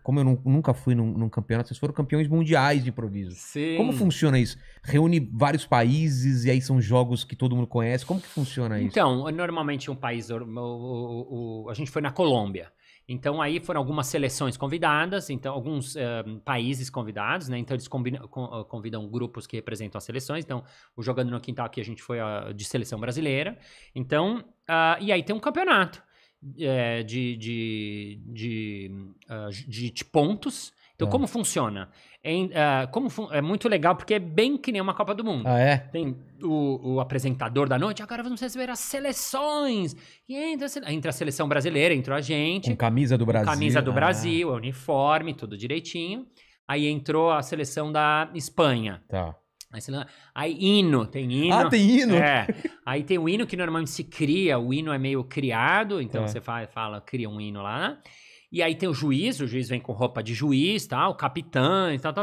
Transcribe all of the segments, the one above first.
Como eu nunca fui num campeonato, vocês foram campeões mundiais de improviso. Sim. Como funciona isso? Reúne vários países e aí são jogos que todo mundo conhece. Como que funciona isso? Então, normalmente um país... a gente foi na Colômbia. Então, aí foram algumas seleções convidadas, então alguns países convidados, né? Então, eles convidam grupos que representam as seleções. Então, o Jogando no Quintal aqui, a gente foi de seleção brasileira. Então, e aí tem um campeonato de pontos. Então, como funciona? É muito legal, porque é bem que nem uma Copa do Mundo. Ah, é? Tem o apresentador da noite, agora vamos receber as seleções. E entra a seleção brasileira, entrou a gente. Com camisa do Brasil. Camisa do Brasil, uniforme, tudo direitinho. Aí entrou a seleção da Espanha. Tá. Aí hino, tem hino. Ah, tem hino? É. Aí tem o hino que normalmente se cria, o hino é meio criado, então você cria um hino lá. E aí tem o juiz vem com roupa de juiz, tal, capitã e tal.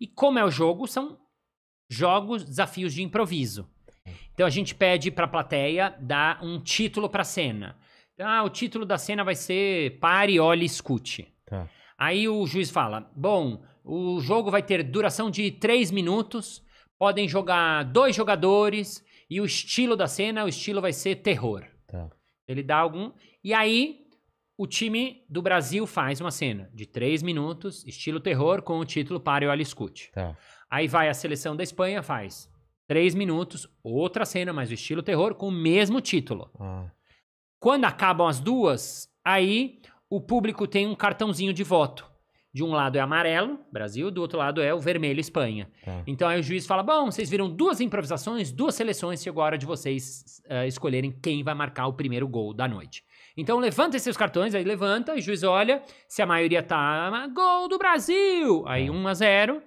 E como é o jogo, são desafios de improviso. Então a gente pede pra plateia dar um título pra cena. O título da cena vai ser Pare, Olhe, Escute. Tá. Aí o juiz fala, bom, o jogo vai ter duração de 3 minutos, podem jogar 2 jogadores e o estilo da cena, o estilo vai ser terror. Tá. Ele dá algum... E aí, o time do Brasil faz uma cena de 3 minutos, estilo terror, com o título Pare, Olhe, Escute. Tá. Aí vai a seleção da Espanha, faz 3 minutos, outra cena, mas o estilo terror, com o mesmo título. Quando acabam as duas, aí o público tem um cartãozinho de voto. De um lado é amarelo, Brasil, do outro lado é o vermelho, Espanha. Tá. Então aí o juiz fala, bom, vocês viram 2 improvisações, 2 seleções, chegou a hora de vocês escolherem quem vai marcar o primeiro gol da noite. Então levantem seus cartões, aí levanta, e o juiz olha, se a maioria tá, gol do Brasil! Aí 1-0,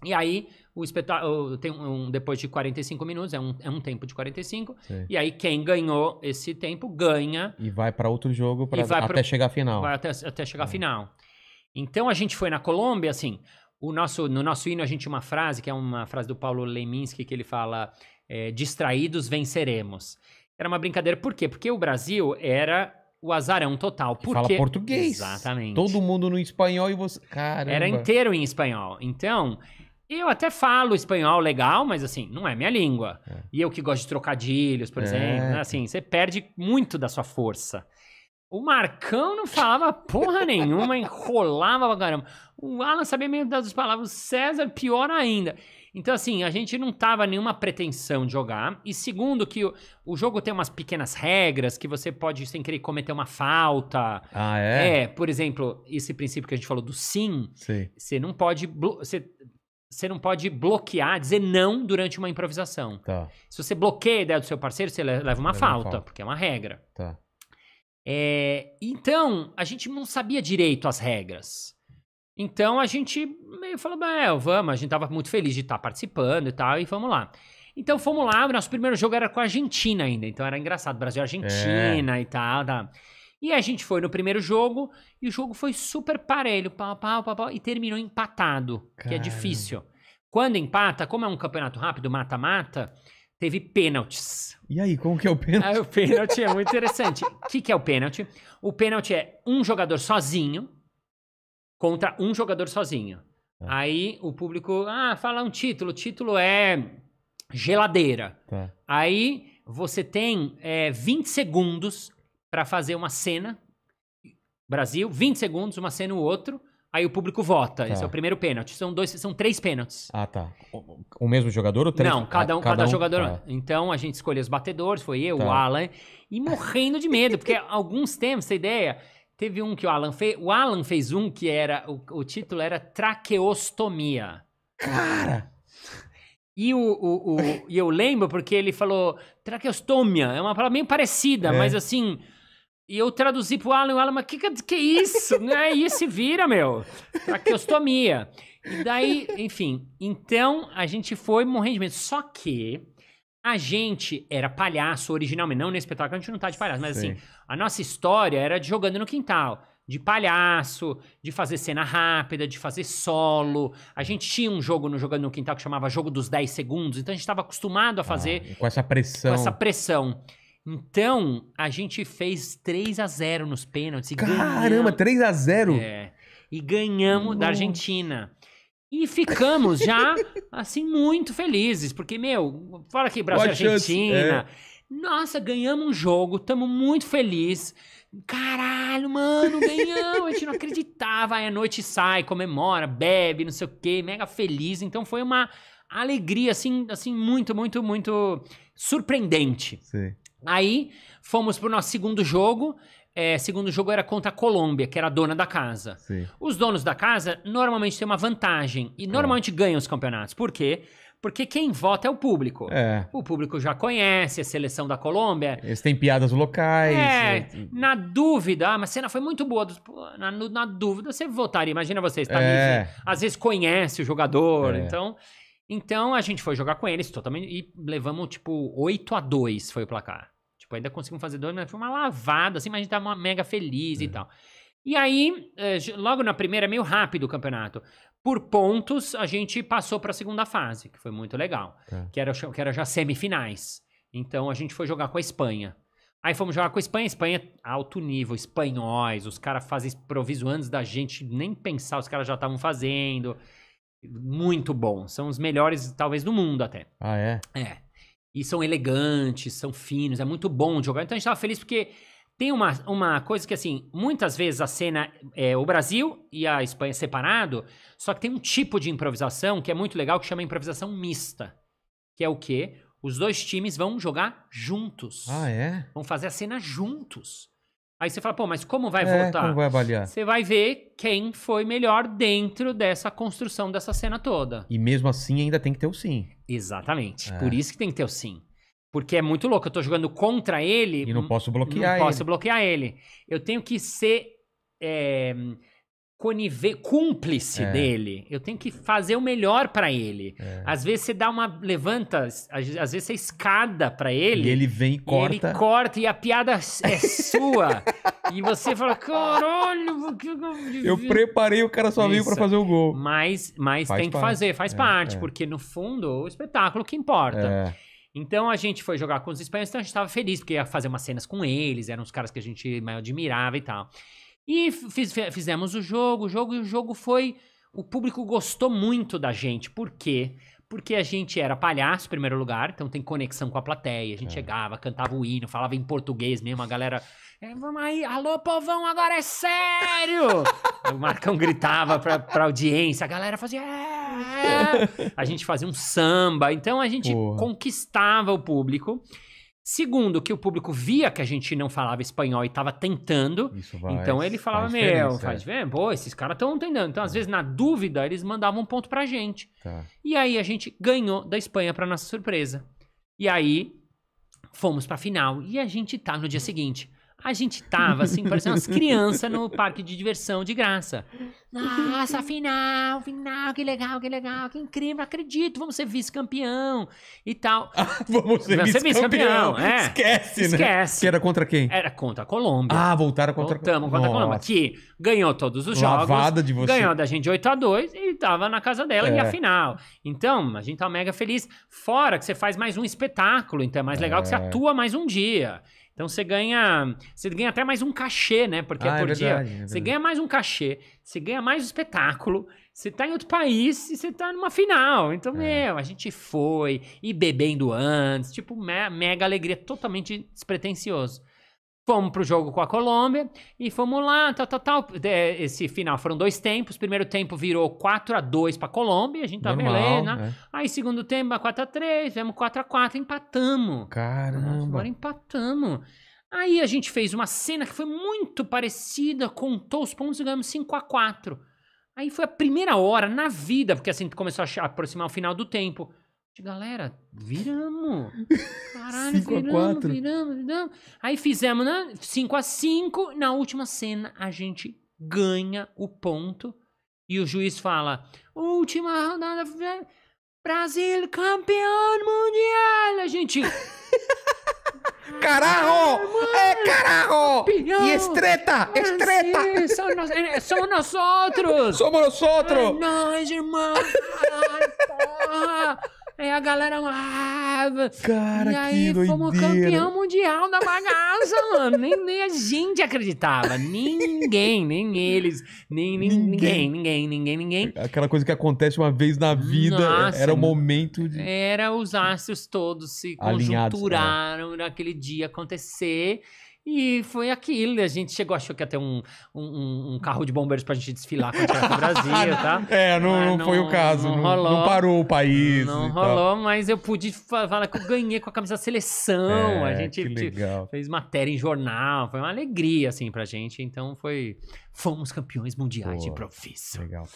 e aí o espetáculo tem depois de 45 minutos, é um tempo de 45, Sim. e aí quem ganhou esse tempo ganha. E vai pra outro jogo até chegar à final. Vai até chegar à final. Então a gente foi na Colômbia, assim, no nosso hino a gente tinha uma frase, que é uma frase do Paulo Leminski, que ele fala, distraídos venceremos. Era uma brincadeira, por quê? Porque o Brasil era o azarão total. Fala português. Exatamente. Todo mundo no espanhol e você... Caramba. Era inteiro em espanhol. Então, eu até falo espanhol legal, mas assim, não é minha língua. E eu que gosto de trocadilhos, por exemplo, né? Assim, você perde muito da sua força. O Marcão não falava porra nenhuma, enrolava pra caramba. O Alan sabia meio das palavras, o César pior ainda. Então, assim, a gente não tava nenhuma pretensão de jogar. E segundo, que o jogo tem umas pequenas regras que você pode, sem querer, cometer uma falta. Ah, é? Por exemplo, esse princípio que a gente falou do sim. Sim. Você não pode... Você não pode bloquear, dizer não durante uma improvisação. Tá. Se você bloqueia a ideia do seu parceiro, você leva uma falta, porque é uma regra. Tá. Então, a gente não sabia direito as regras. Então, a gente meio falou, vamos, a gente tava muito feliz de estar participando e tal, e vamos lá. Então, fomos lá, o nosso primeiro jogo era com a Argentina ainda, então era engraçado, Brasil e Argentina e tal, tá. E a gente foi no primeiro jogo, e o jogo foi super parelho, pau, e terminou empatado, que é difícil. Quando empata, como é um campeonato rápido, mata-mata, teve pênaltis. E aí, como que é o pênalti? O pênalti é muito interessante. O que é o pênalti? O pênalti é um jogador sozinho contra um jogador sozinho. Aí o público, fala um título. O título é geladeira. Tá. Aí você tem 20 segundos para fazer uma cena. Brasil, 20 segundos, uma cena o outro. Aí o público vota. Esse é o primeiro pênalti. São 3 pênaltis. Ah, tá. O mesmo jogador ou 3? Não, cada jogador. Então a gente escolheu os batedores, foi eu, o Alan, e morrendo de medo, porque alguns tempos, essa ideia, teve um que o Alan fez. O Alan fez um que era. O título era traqueostomia. Cara! E eu lembro porque ele falou traqueostomia. É uma palavra meio parecida, mas assim. E eu traduzi pro Alan, e o Alan, mas que é isso? Aí se vira, meu. Traqueostomia. E daí, enfim. Então, a gente foi morrendo de medo. Só que a gente era palhaço originalmente. Não nesse espetáculo, a gente não tá de palhaço. Mas assim, a nossa história era de jogando no quintal. De palhaço, de fazer cena rápida, de fazer solo. A gente tinha um jogo no Jogando no Quintal que chamava Jogo dos 10 Segundos. Então, a gente estava acostumado a fazer... Com essa pressão. Com essa pressão. Então, a gente fez 3-0 nos pênaltis. Caramba, 3-0? É. E ganhamos da Argentina. E ficamos já, assim, muito felizes. Porque, fala aqui, Brasil e Argentina. Nossa, ganhamos um jogo, estamos muito felizes. Caralho, mano, ganhamos. A gente não acreditava. Aí a noite sai, comemora, bebe, não sei o quê, mega feliz. Então foi uma alegria, assim muito, muito, muito surpreendente. Sim. Aí fomos pro nosso segundo jogo. Segundo jogo era contra a Colômbia, que era a dona da casa. Sim. Os donos da casa normalmente têm uma vantagem e normalmente ganham os campeonatos. Por quê? Porque quem vota é o público. O público já conhece a seleção da Colômbia. Eles têm piadas locais. Na dúvida, mas a cena foi muito boa. Na dúvida, você votaria. Imagina você, está às vezes conhece o jogador. Então a gente foi jogar com eles totalmente e levamos tipo 8-2 foi o placar. Tipo, ainda conseguimos fazer 2, mas foi uma lavada, assim, mas a gente tava mega feliz e tal. E aí, logo na primeira, meio rápido o campeonato. Por pontos, a gente passou pra segunda fase, que foi muito legal. Que era já semifinais. Então, a gente foi jogar com a Espanha. Aí fomos jogar com a Espanha, alto nível, espanhóis, os caras fazem improviso antes da gente nem pensar, os caras já estavam fazendo. Muito bom. São os melhores, talvez, do mundo até. Ah, é? E são elegantes, são finos, é muito bom de jogar. Então a gente tava feliz porque tem uma coisa que, assim, muitas vezes a cena é o Brasil e a Espanha separado, só que tem um tipo de improvisação que é muito legal, que chama improvisação mista. Que é o quê? Os dois times vão jogar juntos. Ah, é? Vão fazer a cena juntos. Aí você fala, pô, mas como vai voltar? Como vai avaliar? Você vai ver quem foi melhor dentro dessa construção dessa cena toda. E mesmo assim ainda tem que ter o sim. Exatamente. Por isso que tem que ter o sim. Porque é muito louco. Eu tô jogando contra ele. E não posso bloquear ele. Não posso bloquear ele. Eu tenho que ser cúmplice dele. Eu tenho que fazer o melhor pra ele. Às vezes você dá uma... Levanta... Às vezes você escada pra ele. E ele vem e corta. E ele corta e a piada é sua. E você fala, caralho... Eu preparei, o cara só veio pra fazer o gol. Mas tem que fazer, faz parte. Porque no fundo, o espetáculo que importa. Então a gente foi jogar com os espanhóis, então a gente tava feliz, porque ia fazer umas cenas com eles, eram os caras que a gente mais admirava e tal. E fizemos o jogo, e o jogo foi... O público gostou muito da gente. Por quê? Porque a gente era palhaço, em primeiro lugar, então tem conexão com a plateia. A gente chegava, cantava o hino, falava em português mesmo, a galera... vamos aí, alô, povão, agora é sério! O Marcão gritava pra audiência, a galera fazia... A gente fazia um samba, então a gente conquistava o público. Segundo, que o público via que a gente não falava espanhol e tava tentando. Então ele falava, pô, esses caras estão tentando. Então, às vezes, na dúvida, eles mandavam um ponto pra gente. E aí a gente ganhou da Espanha pra nossa surpresa. E aí fomos pra final. E a gente tá no dia seguinte. A gente tava, assim, parecendo umas crianças no parque de diversão de graça. Nossa, final, que legal, que incrível, acredito, vamos ser vice-campeão e tal. Vamos ser vice-campeão. Esquece, né? Que era contra quem? Era contra a Colômbia. Voltaram contra a Colômbia. Voltamos contra a Colômbia, que ganhou todos os jogos. Lavada de você. Ganhou da gente 8-2 e tava na casa dela e a final. Então, a gente tá mega feliz. Fora que você faz mais um espetáculo, então é mais legal que você atua mais um dia. Então você ganha até mais um cachê, né? Porque por dia. Você ganha mais um cachê, você ganha mais um espetáculo, você tá em outro país e você tá numa final. Então, a gente foi, e bebendo antes, tipo, mega alegria, totalmente despretensioso. Fomos pro jogo com a Colômbia e fomos lá, tal. Esse final foram 2 tempos. Primeiro tempo virou 4-2 pra Colômbia, a gente tá beleza, né? Aí segundo tempo, 4-3, fizemos 4-4, empatamos. Caramba. Agora empatamos. Aí a gente fez uma cena que foi muito parecida, contou os pontos e ganhamos 5-4. Aí foi a primeira hora na vida, porque assim começou a aproximar o final do tempo. Galera, viramos. Caralho, 5-4. Viramos. Aí fizemos, né? 5-5. Na última cena, a gente ganha o ponto. E o juiz fala: última rodada, Brasil campeão mundial. A gente... Carajo! Carajo! Pião, E estreta! Somos nosotros! Somos nosotros! Nós, irmão! Porra! Aí a galera, have. Cara, E aí que fomos doideira. campeão mundial da bagaça, mano. Nem a gente acreditava. Ninguém, nem eles, ninguém. Aquela coisa que acontece uma vez na vida, Nossa, era o momento de... Era os astros todos se Alinhados, conjunturaram naquele dia acontecer. E foi aquilo. A gente achou que ia ter um carro de bombeiros pra gente desfilar quando chegar pro Brasil, tá? Não foi o caso. Não Não, rolou. não parou o país. Não e tal. rolou, mas eu pude falar que eu ganhei com a camisa da seleção. A gente que legal. fez matéria em jornal. Foi uma alegria, assim, pra gente. Então fomos campeões mundiais de Pô, improviso. Legal.